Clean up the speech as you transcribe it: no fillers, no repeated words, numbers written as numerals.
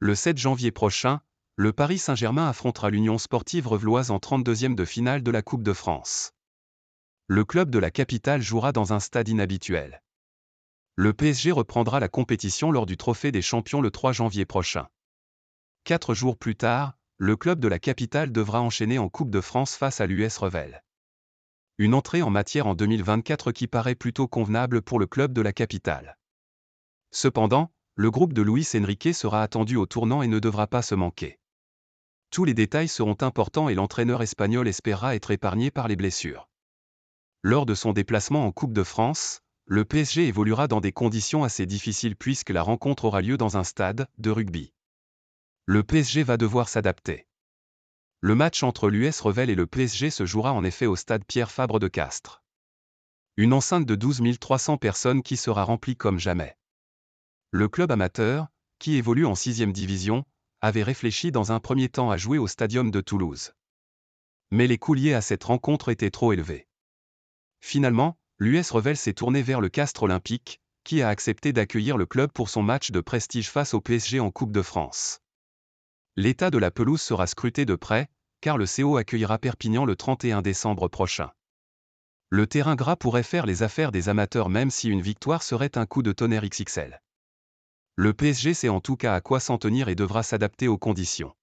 Le 7 janvier prochain, le Paris Saint-Germain affrontera l'Union sportive revloise en 32e de finale de la Coupe de France. Le club de la capitale jouera dans un stade inhabituel. Le PSG reprendra la compétition lors du Trophée des Champions le 3 janvier prochain. 4 jours plus tard, le club de la capitale devra enchaîner en Coupe de France face à l'US Revel. Une entrée en matière en 2024 qui paraît plutôt convenable pour le club de la capitale. Cependant, le groupe de Luis Enrique sera attendu au tournant et ne devra pas se manquer. Tous les détails seront importants et l'entraîneur espagnol espérera être épargné par les blessures. Lors de son déplacement en Coupe de France, le PSG évoluera dans des conditions assez difficiles puisque la rencontre aura lieu dans un stade de rugby. Le PSG va devoir s'adapter. Le match entre l'US Revel et le PSG se jouera en effet au stade Pierre-Fabre de Castres. Une enceinte de 12 300 personnes qui sera remplie comme jamais. Le club amateur, qui évolue en 6e division, avait réfléchi dans un premier temps à jouer au Stadium de Toulouse. Mais les coûts liés à cette rencontre étaient trop élevés. Finalement, l'US Revel s'est tourné vers le Castres Olympique, qui a accepté d'accueillir le club pour son match de prestige face au PSG en Coupe de France. L'état de la pelouse sera scruté de près, car le CO accueillera Perpignan le 31 décembre prochain. Le terrain gras pourrait faire les affaires des amateurs même si une victoire serait un coup de tonnerre XXL. Le PSG sait en tout cas à quoi s'en tenir et devra s'adapter aux conditions.